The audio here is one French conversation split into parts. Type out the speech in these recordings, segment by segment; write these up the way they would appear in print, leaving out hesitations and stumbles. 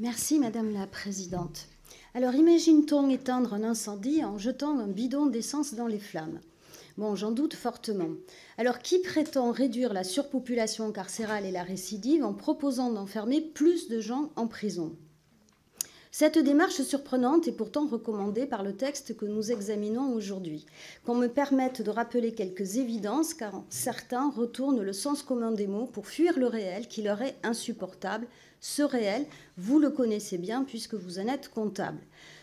Merci Madame la Présidente. Alors imagine-t-on éteindre un incendie en jetant un bidon d'essence dans les flammes? Bon, j'en doute fortement. Alors qui prétend réduire la surpopulation carcérale et la récidive en proposant d'enfermer plus de gens en prison? Cette démarche surprenante est pourtant recommandée par le texte que nous examinons aujourd'hui. Qu'on me permette de rappeler quelques évidences, car certains retournent le sens commun des mots pour fuir le réel qui leur est insupportable. Ce réel, vous le connaissez bien puisque vous en êtes comptable.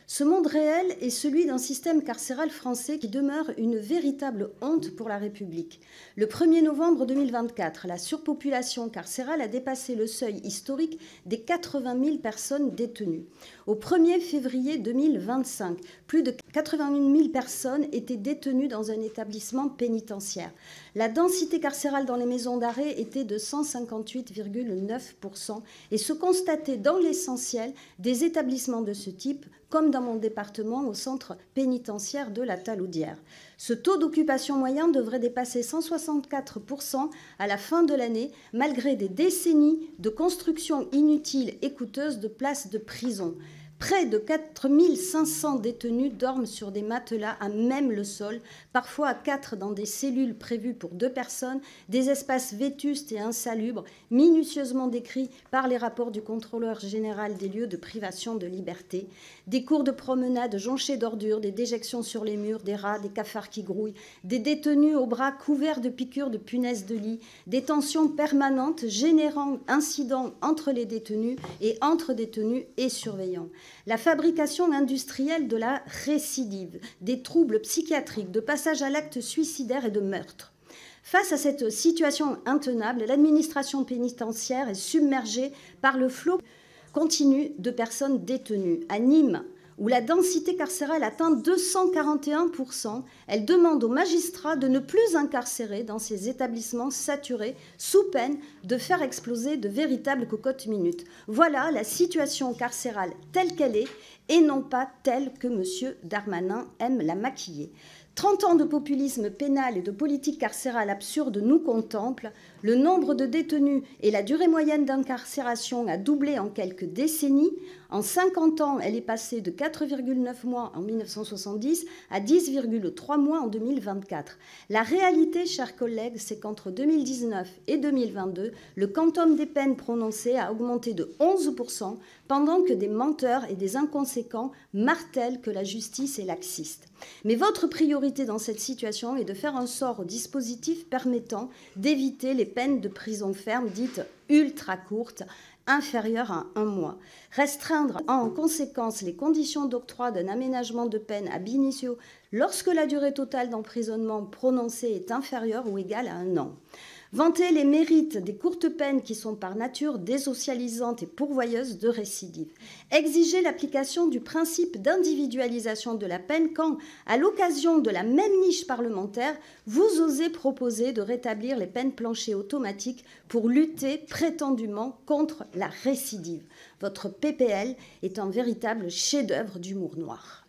Ce monde réel est celui d'un système carcéral français qui demeure une véritable honte pour la République. Le 1er novembre 2024, la surpopulation carcérale a dépassé le seuil historique des 80 000 personnes détenues. Au 1er février 2025, plus de 81 000 personnes étaient détenues dans un établissement pénitentiaire. La densité carcérale dans les maisons d'arrêt était de 158,9% et se constatait dans l'essentiel des établissements de ce type, comme dans mon département au centre pénitentiaire de la Taloudière. Ce taux d'occupation moyen devrait dépasser 164% à la fin de l'année, malgré des décennies de construction inutile et coûteuse de places de prison. Près de 4 500 détenus dorment sur des matelas à même le sol, parfois à 4 dans des cellules prévues pour 2 personnes, des espaces vétustes et insalubres, minutieusement décrits par les rapports du contrôleur général des lieux de privation de liberté, des cours de promenade jonchés d'ordures, des déjections sur les murs, des rats, des cafards qui grouillent, des détenus aux bras couverts de piqûres de punaises de lit, des tensions permanentes générant incidents entre les détenus et entre détenus et surveillants. La fabrication industrielle de la récidive, des troubles psychiatriques, de passage à l'acte suicidaire et de meurtre. Face à cette situation intenable, l'administration pénitentiaire est submergée par le flot continu de personnes détenues. À Nîmes, où la densité carcérale atteint 241%, elle demande aux magistrats de ne plus incarcérer dans ces établissements saturés, sous peine de faire exploser de véritables cocottes minutes. Voilà la situation carcérale telle qu'elle est, et non pas telle que M. Darmanin aime la maquiller. 30 ans de populisme pénal et de politique carcérale absurde nous contemplent. Le nombre de détenus et la durée moyenne d'incarcération a doublé en quelques décennies. En 50 ans, elle est passée de 4,9 mois en 1970 à 10,3 mois en 2024. La réalité, chers collègues, c'est qu'entre 2019 et 2022, le quantum des peines prononcées a augmenté de 11%, pendant que des menteurs et des inconséquents martèlent que la justice est laxiste. Mais votre priorité dans cette situation est de faire un sort au dispositif permettant d'éviter les peines de prison ferme dites ultra courtes, inférieures à 1 mois. Restreindre en conséquence les conditions d'octroi d'un aménagement de peine ab initio lorsque la durée totale d'emprisonnement prononcée est inférieure ou égale à 1 an. Vanter les mérites des courtes peines qui sont par nature désocialisantes et pourvoyeuses de récidive. Exiger l'application du principe d'individualisation de la peine quand, à l'occasion de la même niche parlementaire, vous osez proposer de rétablir les peines planchers automatiques pour lutter prétendument contre la récidive. Votre PPL est un véritable chef-d'œuvre d'humour noir.